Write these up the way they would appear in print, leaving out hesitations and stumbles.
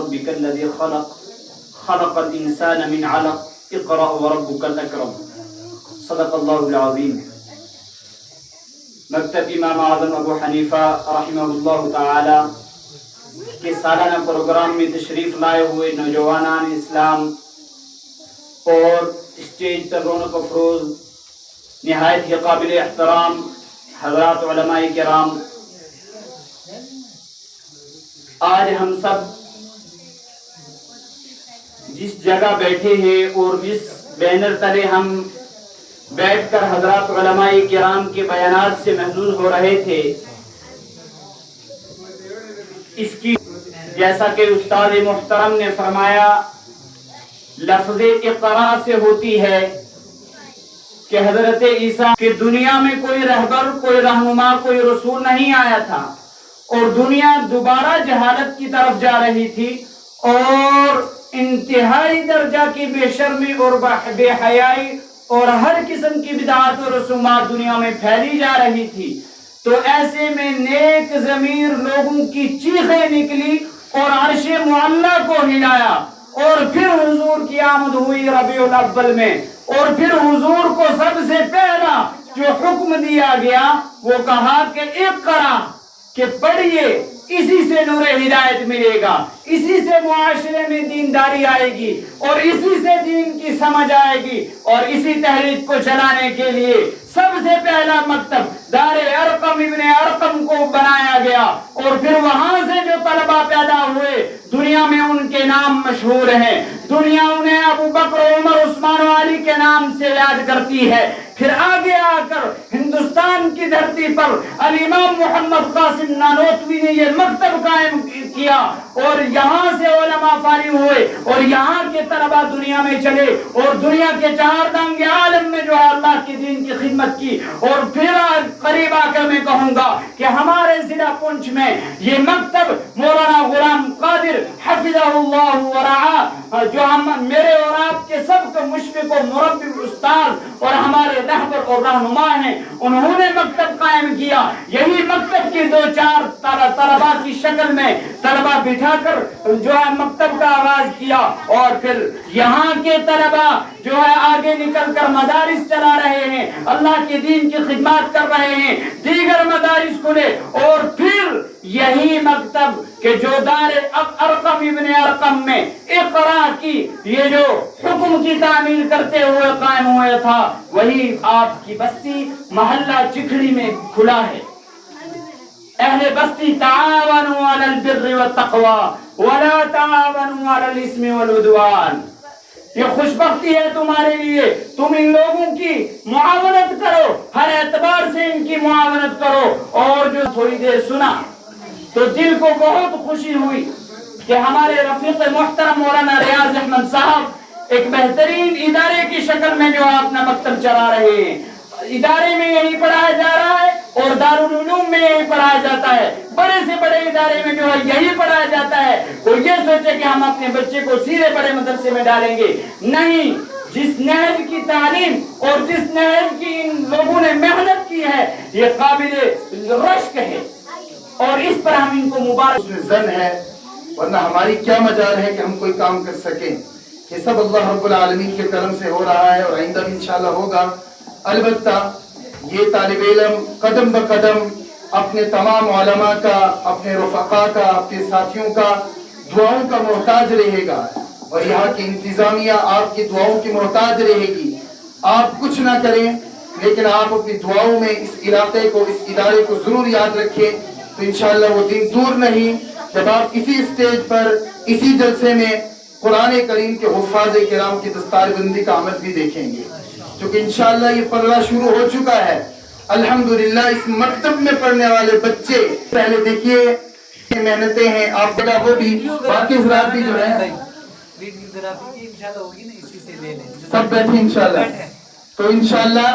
ربك الذي خلق الإنسان من علق اقرأ وربك الأكرم صدق اللہ العظیم۔ مکتب امام اعظم ابو حنیفہ رحمہ اللہ تعالی کے سالانہ پروگرام میں تشریف لائے ہوئے نوجوانان اسلام اور اسٹیج پر رونق افروز نہایت ہی قابل احترام حضرات علماء کرام، آج ہم سب جس جگہ بیٹھے ہیں اور جس بینر تلے ہم بیٹھ کر حضرات علماء کرام کے بیانات سے محظوظ ہو رہے تھے، اس کی جیسا کہ استاد محترم نے فرمایا لفظ اقرا سے ہوتی ہے کہ حضرت عیسیٰ کہ دنیا میں کوئی رہبر، کوئی رہنما، کوئی رسول نہیں آیا تھا اور دنیا دوبارہ جہالت کی طرف جا رہی تھی اور انتہائی درجہ کی بے شرمی اور بے حیائی اور ہر قسم کی بدعات و رسومات دنیا میں پھیلی جا رہی تھی۔ تو ایسے میں نیک ضمیر لوگوں کی چیخیں نکلی اور عرش معلیٰ کو ہلایا اور پھر حضور کی آمد ہوئی ربیع الاول میں، اور پھر حضور کو سب سے پہلا جو حکم دیا گیا وہ کہا کہ اقرا، کہ پڑھیے، اسی سے نور ہدایت ملے گا، اسی سے معاشرے میں دینداری آئے گی اور اسی سے دین کی سمجھ آئے گی، اور اسی تحریک کو چلانے کے لیے سب سے پہلا مکتب دار ارقم ابن ارقم کو بنایا گیا، اور پھر وہاں سے جو طلبہ پیدا ہوئے دنیا میں ان کے نام مشہور ہیں، دنیا انہیں ابو بکر، عمر، عثمان و علی کے نام سے یاد کرتی ہے۔ پھر آگے آ کر ہندوستان کی دھرتی پر الامام محمد قاسم نانوتوی نے یہ مکتب قائم کیا اور یہاں سے علماء فارغ ہوئے اور یہاں کے طلبہ دنیا میں چلے اور دنیا کے چار دانگ عالم میں جو ہے اللہ کے دین کی خدمت کی۔ اور پھر قریب آ کر میں کہوں گا کہ ہمارے ضلع پونچھ میں یہ مکتب مولانا غلام قادر حفظہ اللہ ورعاہ، جو ہم میرے اور آپ کے سب کو مشفق و مربی استاد اور ہمارے رہبر اور رہنما ہیں، انہوں نے مکتب قائم کیا۔ یہی مکتب کی دو چار طلباء کی شکل میں طلباء بٹھا کر جو ہے مکتب کا آغاز کیا، اور پھر یہاں کے طلباء جو ہے آگے نکل کر مدارس چلا رہے ہیں، اللہ کے دین کی خدمات کر رہے ہیں، دیگر مدارس کھلے، اور پھر یہی مکتب کہ جو دار ارقم ابن ارقم میں اقرا کی یہ جو حکم کی تعمیل کرتے ہوئے قائم ہوا تھا، وہی آپ کی بستی محلہ چکھڑی میں کھلا ہے۔ اہل بستی تعاونوا علی البر والتقوی ولا تعاونوا علی الاسم والعدوان، یہ خوش بختی ہے تمہارے لیے، تم ان لوگوں کی معاونت کرو، ہر اعتبار سے ان کی معاونت کرو۔ اور جو تھوڑی دیر سنا تو دل کو بہت خوشی ہوئی کہ ہمارے رفیق محترم مولانا ریاض احمد صاحب ایک بہترین ادارے کی شکل میں جو اپنا مکتب چلا رہے ہیں۔ ادارے میں یہی پڑھایا جا رہا ہے اور دارالعلوم میں یہی پڑھایا جاتا ہے، بڑے سے بڑے ادارے میں جو ہے یہی پڑھایا جاتا ہے۔ کوئی یہ سوچے کہ ہم اپنے بچے کو سیدھے بڑے مدرسے میں ڈالیں گے، نہیں، جس نہج کی تعلیم اور جس نہج کی ان لوگوں نے محنت کی ہے یہ قابل رشک ہے، اور اس پر ہم ان کو مبارک زن ہے، ورنہ ہماری کیا مجال ہے کہ ہم کوئی کام کر سکیں۔ یہ سب اللہ رب العالمین کے کرم سے ہو رہا ہے اور آئندہ بھی انشاءاللہ ہوگا۔ البتہ یہ طالب علم قدم بقدم اپنے تمام علماء کا، اپنے رفقا کا، اپنے ساتھیوں کا دعاؤں کا محتاج رہے گا، اور یہاں کی انتظامیہ آپ کی دعاؤں کی محتاج رہے گی۔ آپ کچھ نہ کریں لیکن آپ اپنی دعاؤں میں اس علاقے کو، اس ادارے کو ضرور یاد رکھیں، تو انشاءاللہ وہ دن دور نہیں جب آپ اسی اسٹیج پر، اسی جلسے میں قرآن کریم کے حفاظ کرام کی دستار بندی کا عمل بھی دیکھیں گے، کیونکہ انشاءاللہ یہ پلڑا شروع ہو چکا ہے۔ الحمدللہ اس مکتب میں پڑھنے والے بچے پہلے دیکھیے محنتیں ہیں، آپ کا وہ بھی باقی حضرات بھی جو ہیں سب بیٹھے انشاءاللہ، تو انشاءاللہ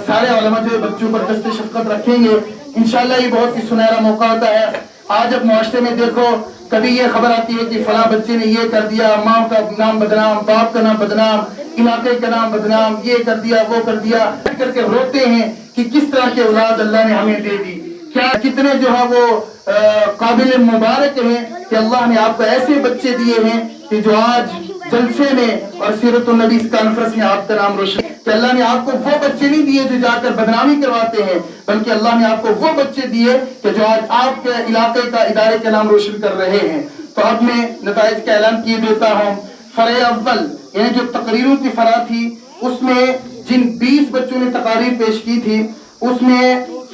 سارے علماء جو بچوں پر دست شفقت رکھیں گے، انشاءاللہ یہ بہت ہی سنہرا موقع ہوتا ہے۔ آج اب معاشرے میں دیکھو کبھی یہ خبر آتی ہے کہ فلاں بچے نے یہ کر دیا، ماں کا نام بدنام، باپ کا نام بدنام، علاقے کا نام بدنام، یہ کر دیا وہ کر دیا، کر کے روتے ہیں کہ کس طرح کے اولاد اللہ نے ہمیں دے دی، کیا کتنے جو ہے وہ قابل مبارک ہیں کہ اللہ نے آپ کو ایسے بچے دیے ہیں کہ جو آج جلسے میں اور سیرت النبی کانفرنس میں آپ کا نام روشن، کہ اللہ نے آپ کو وہ بچے نہیں دیے جو جا کر بدنامی کرواتے ہیں، بلکہ اللہ نے آپ کو وہ بچے دیے کہ جو آج آپ کے علاقے کا ادارے کا نام روشن کر رہے ہیں۔ تو اب میں نتائج کا اعلان کیے دیتا ہوں۔ فرع اول یعنی جو تقریروں کی فرع تھی، اس میں جن 20 بچوں نے تقاریر پیش کی تھی، اس میں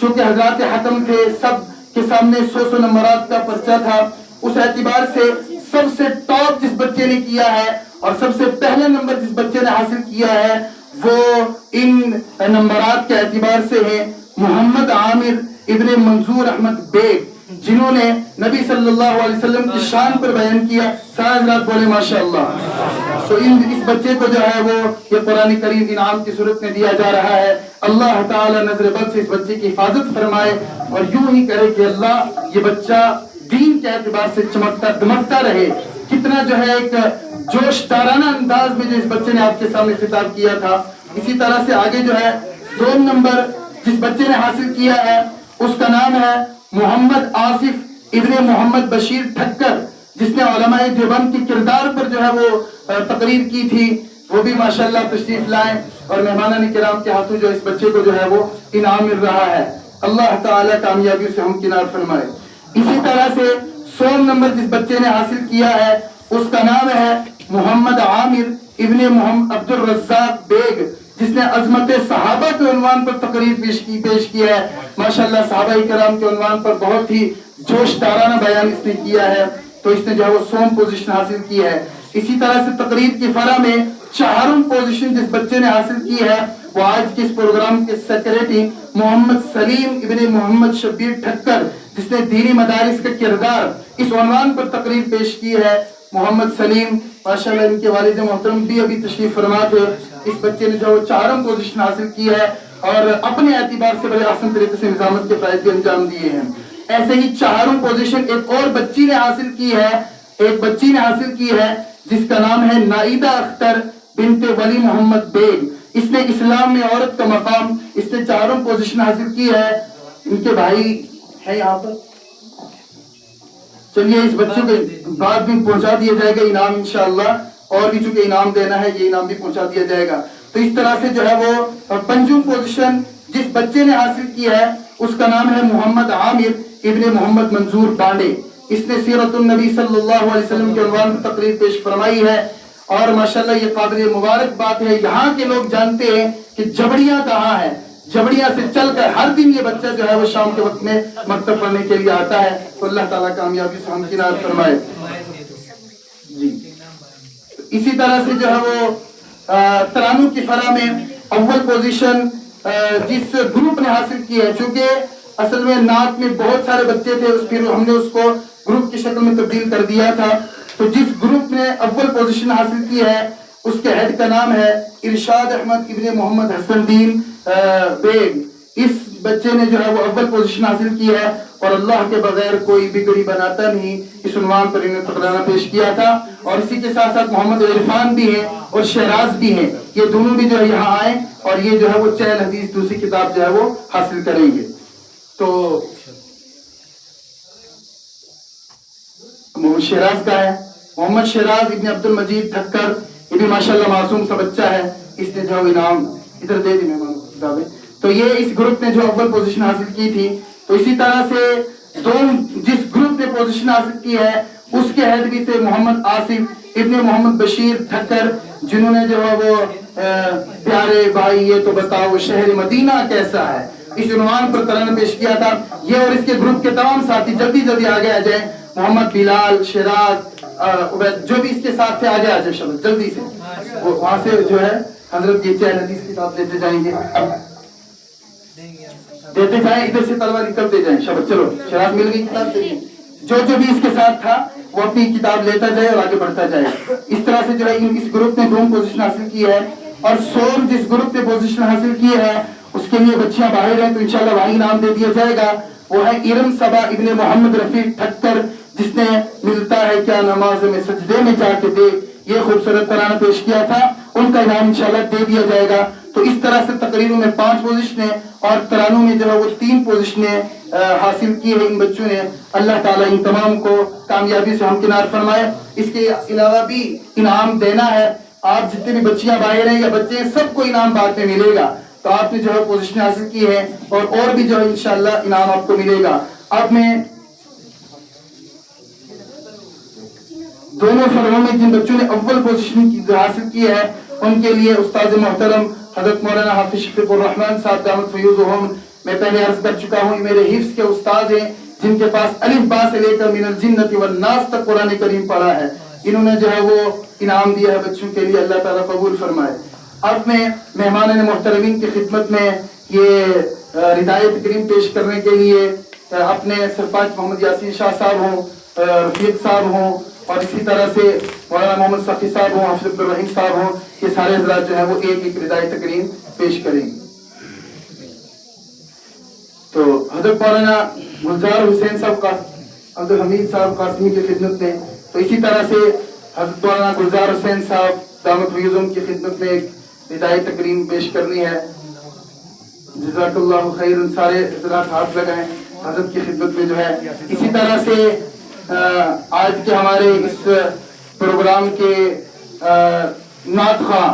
چونکہ حضرات حکم تھے، سب کے سامنے 100 نمبرات کا پرچہ تھا، اس اعتبار سے سب سے ٹاپ جس بچے نے کیا ہے اور سب سے پہلا نمبر جس بچے نے حاصل کیا ہے وہ ان نمبرات کے اعتبار سے ہیں محمد عامر ابن منظور احمد بیگ، جنہوں نے نبی صلی اللہ علیہ وسلم کی شان پر بیان کیا۔ سارے حضرات بولے ماشاءاللہ۔ تو اس بچے کو جو ہے وہ یہ قرآن کریم انعام کی صورت میں دیا جا رہا ہے۔ اللہ تعالی نظر بد سے اس بچے کی حفاظت فرمائے اور یوں ہی کرے کہ اللہ یہ بچہ دین کے اعتبار سے چمکتا دمکتا رہے۔ کتنا جو ہے ایک جوش تارانہ انداز میں جو اس بچے نے آپ کے سامنے خطاب کیا تھا۔ اسی طرح سے آگے جو ہے 2 نمبر جس بچے نے حاصل کیا ہے اس کا نام ہے محمد آصف ابن محمد بشیر ٹھکر، جس نے علماء دیوبند کے کردار پر جو ہے وہ تقریر کی تھی، وہ بھی ماشاءاللہ تشریف لائیں اور مہمانان کرام کے ہاتھوں جو اس بچے کو جو ہے وہ انعام مل رہا ہے۔ اللہ تعالیٰ کامیابیوں سے ہمکنار فرمائے۔ اسی طرح سے 100 نمبر جس بچے نے حاصل کیا ہے اس کا نام ہے محمد عامر ابن محمد عبد الرزاق بیگ، جس نے عظمت صحابہ کے عنوان پر تقریر پیش کی ہے۔ ماشاءاللہ صحابہ کرام کے عنوان پر بہت ہی جوش تارانہ بیان اس نے کیا ہے، تو اس نے جو ہے وہ 100 پوزیشن حاصل کی ہے۔ اسی طرح سے تقریر کی فرح میں 4 پوزیشن جس بچے نے حاصل کی ہے وہ آج کے اس پروگرام کے سیکریٹری محمد سلیم ابن محمد شبیر ٹھکر، جس نے دینی مدارس کا کردار اس عنوان پر تقریر پیش کی ہے۔ محمد سلیم ماشاءاللہ ان کے والد محترم بھی ابھی تشریف فرما تھے۔ اس بچے نے جو 4 پوزیشن حاصل کی ہے اور اپنے اعتبار سے بڑے آسان طریقے سے نظامت کے فرائض بھی انجام دیے ہیں۔ ایسے ہی 4 پوزیشن ایک اور بچی نے حاصل کی ہے جس کا نام ہے نائدہ اختر بنت ولی محمد بیگ۔ اس نے اسلام میں عورت کا مقام، اس نے 4 پوزیشن حاصل کی ہے۔ ان کے بھائی ہے یہاں پر، چلیے اس بچے کو بعد میں پہنچا دیا جائے گا انعام انشاءاللہ، اور بھی چونکہ انعام دینا ہے یہ انعام بھی پہنچا دیا جائے گا۔ تو اس طرح سے جو ہے وہ 5 پوزیشن جس بچے نے حاصل کی ہے اس کا نام ہے محمد عامر ابن محمد منظور بانڈے۔ اس نے سیرت النبی صلی اللہ علیہ وسلم کے عنوان پر تقریر پیش فرمائی ہے اور ماشاءاللہ یہ قابل مبارک بات ہے۔ یہاں کے لوگ جانتے ہیں کہ جبڑیاں کہاں ہے، جبڑیاں سے چل کر ہر دن یہ بچہ جو ہے وہ شام کے وقت میں مکتب پڑھنے کے لیے آتا ہے۔ تو اللہ تعالیٰ کامیابی سے ہمکنار فرمائے۔ جی اسی طرح سے جو ہے وہ ترانوں کی فرح میں اول پوزیشن جس گروپ نے حاصل کی ہے، چونکہ اصل میں نعت میں بہت سارے بچے تھے، پھر ہم نے اس کو گروپ کی شکل میں تبدیل کر دیا تھا، تو جس گروپ نے اول پوزیشن حاصل کی ہے اس کے ہیڈ کا نام ہے ارشاد احمد ابن محمد حسن دین بیگ۔ اس بچے نے جو ہے وہ اول پوزیشن حاصل کی ہے اور اللہ کے بغیر کوئی بگڑی بناتا نہیں، اس عنوان پر انہیں تقرانہ پیش کیا تھا۔ اور اسی کے ساتھ ساتھ محمد عرفان بھی ہیں اور شہراز بھی ہیں، یہ دونوں بھی جو ہے یہاں آئیں اور یہ جو ہے وہ چہل حدیث دوسری کتاب جو ہے وہ حاصل کریں گے۔ تو محمد شہراز کا ہے محمد شہراز ابن عبد المجید ٹھکر، یہ بھی ماشاءاللہ معصوم سا بچہ ہے، اس نے جو ہے انعام ادھر دے دی مہمان کو کتابیں۔ تو یہ اس گروپ نے جو اول پوزیشن حاصل کی تھی۔ تو اسی طرح سے جس گروپ نے پوزیشن حاصل کی ہے اس کے ہیڈ بھی تھے محمد آصف ابن محمد بشیر ٹھکر، جنہوں نے جو ہے وہ پیارے بھائی یہ تو بتاؤ شہر مدینہ کیسا ہے اس عنوان پر ترانہ پیش کیا تھا۔ یہ اور اس کے گروپ کے تمام ساتھی جلدی آگے آ جائیں، محمد بلال، شیراز، عبید جو بھی اس کے ساتھ تھے آگے آ جائیں شباب جلدی سے، وہاں سے جو ہے حضرت یہ چہل حدیث کی کتاب لیتے جائیں گے، دیتے جائیں، ادھر سے طلبہ نکلتے جائیں شباب۔ چلو شیراز مل گئی کتاب سے، جو بھی اس کے ساتھ تھا وہ اپنی کتاب لیتا جائے اور آگے بڑھتا جائے۔ اس طرح سے جو ہے اس گروپ نے 2 پوزیشن حاصل کی ہے اور 100 جس گروپ نے پوزیشن حاصل کی ہے اس کے لیے بچیاں باہر ہیں تو انشاءاللہ وہی نام دے دیا جائے گا۔ وہ ہے ارم صبا ابن محمد رفیق ٹھکر، جس نے ملتا ہے کیا نماز میں سجدے میں جا کے دیکھ یہ خوبصورت ترانہ پیش کیا تھا۔ ان کا انعام انشاءاللہ دے دیا جائے گا. تو اس طرح سے تقریروں میں 5 پوزیشنیں اور ترانوں میں جو ہے وہ 3 پوزیشنیں حاصل کی ہے ان بچوں نے. اللہ تعالیٰ ان تمام کو کامیابی سے ہمکنار فرمائے. اس کے علاوہ بھی انعام دینا ہے. آپ جتنے بھی بچیاں باہر ہیں یا بچے ہیں سب کو انعام بعد میں ملے گا. تو آپ نے جو ہے پوزیشن حاصل کی ہے اور بھی جو ہے انشاءاللہ انعام آپ کو ملے گا. اب میں دونوں فرقوں میں جن بچوں نے اول پوزیشن حاصل کی ہے ان کے لیے استاد محترم حضرت مولانا حافظ شفیق الرحمن صاحب دامت فیوزہم، میں پہلے عرض کر چکا ہوں، یہ میرے حفظ کے استاد ہیں جن کے پاس الف با سے لے کر من الجنۃ والناس تک قرآن کریم پڑھا ہے. انہوں نے جو ہے وہ انعام دیا ہے بچوں کے لیے. اللہ تعالیٰ قبول فرمائے. اب میں مہمان محترمین کی خدمت میں یہ ردائے تکریم پیش کرنے کے لیے اپنے سرپنچ محمد یاسین شاہ صاحب ہوں، رفیق صاحب ہوں اور اسی طرح سے مولانا محمد صفی صاحب ہوں، حافظ عبدالرحیم صاحب ہوں، یہ سارے حضرات جو ہیں وہ ایک ردائے تکریم پیش کریں گے. تو حضرت مولانا گلزار حسین صاحب کا عبدالحمید صاحب قاسمی کی خدمت میں، تو اسی طرح سے حضرت مولانا گلزار حسین صاحب دامت فیوزہم کی خدمت میں ایک ردائے تکریم پیش کرنی ہے. جزاک اللہ خیر. سارے حضرات ہاتھ لگائیں حضرت کی خدمت میں جو ہے. اسی طرح سے آج کے ہمارے اس پروگرام کے نعت خواں،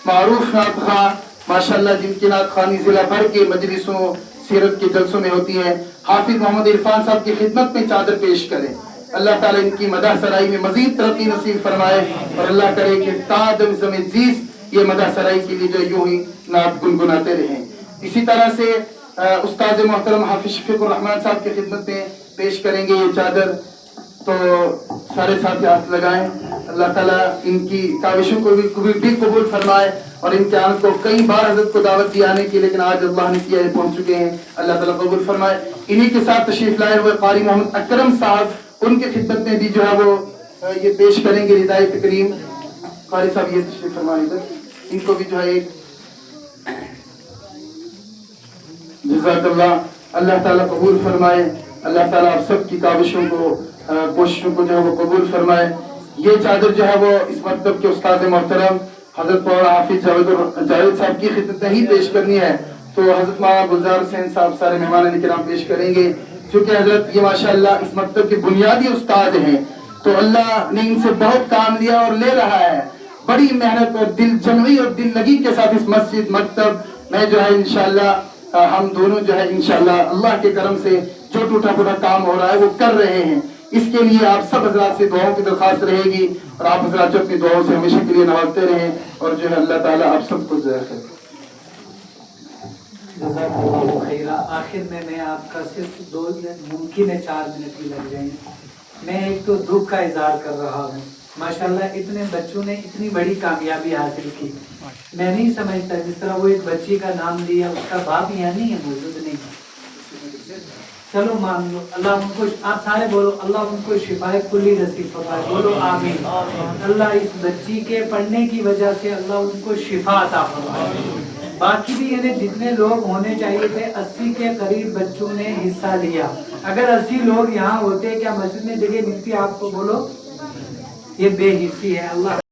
معروف نعت خواں ماشاءاللہ جن کی نعت خوانی ضلع بھر کے مجلسوں سیرت کے جلسوں میں ہوتی ہے، حافظ محمد عرفان صاحب کی خدمت میں چادر پیش کریں. اللہ تعالیٰ ان کی مدح سرائی میں مزید ترقی نصیب فرمائے اور اللہ کرے کہ تا دم زمین زیست یہ مدح سرائی کے لیے جو یوں ہی نعت گنگناتے رہیں. اسی طرح سے استاد محترم حافظ شفیق الرحمن صاحب کی خدمت میں پیش کریں گے یہ چادر. تو سارے ساتھی ہاتھ لگائیں. اللہ تعالیٰ ان کی کاوشوں کو بھی قبول فرمائے اور امتحان کو کئی بار حضرت کو دعوت دی آنے کی، لیکن آج اللہ نے کیا ہے پہنچ چکے ہیں. اللہ تعالیٰ قبول فرمائے. انہی کے ساتھ تشریف لائے ہوئے قاری محمد اکرم صاحب، ان کی خدمت میں بھی جو ہے وہ یہ پیش کریں گے ردائے تکریم. قاری صاحب یہ تشریف فرمائے ادھر، ان کو بھی جو ہے ایک جزاک اللہ. اللہ تعالیٰ قبول فرمائے. اللہ تعالیٰ آپ سب کی کاوشوں کو کوششوں کو جو ہے وہ قبول فرمائے. یہ چادر جو ہے وہ اس مکتب کے استاد محترم حضرت مولانا حافظ جاوید صاحب کی خدمت میں ہی پیش کرنی ہے. تو حضرت مولانا گلزار حسین صاحب سارے مہمان کرام پیش کریں گے، کیونکہ حضرت یہ ماشاءاللہ اس مکتب کے بنیادی استاد ہیں. تو اللہ نے ان سے بہت کام لیا اور لے رہا ہے. بڑی محنت اور دل جمعی اور دل لگی کے ساتھ اس مسجد مکتب میں جو ہے انشاءاللہ ہم دونوں جو ہے انشاءاللہ اللہ کے کرم سے جو ٹوٹا پھوٹا کام ہو رہا ہے وہ کر رہے ہیں. اس کے لیے آپ سب حضرات سے دعاؤں کی درخواست رہے گی اور آپ حضرات جو اپنی دعاؤں سے ہمیشہ کے لیے نوازتے رہیں اور جو ہے اللہ تعالیٰ آپ سب کو جو ہے جزاک اللہ خیر. آخر میں آپ کا صرف 2 ممکن ہے 4 منٹ ہی لگ جائیں. میں ایک تو دکھ کا اظہار کر رہا ہوں. ماشاءاللہ اتنے بچوں نے اتنی بڑی کامیابی حاصل کی. میں نہیں سمجھتا جس طرح وہ ایک بچی کا نام لیا، اس کا باپ یہاں نہیں ہے، موجود نہیں. چلو مان لو. اللہ ان کو، آپ سارے بولو اللہ ان کو شفا کلی نصیب فرمائے. بولو آمین. اللہ اس بچی کے پڑھنے کی وجہ سے اللہ ان کو شفا عطا فرمائے. باقی بھی یعنی جتنے لوگ ہونے چاہیے تھے 80 کے قریب بچوں نے حصہ لیا. اگر 80 لوگ یہاں ہوتے کیا مسجد میں جگہ ملتی؟ آپ کو بولو. یہ بے حسی ہے. اللہ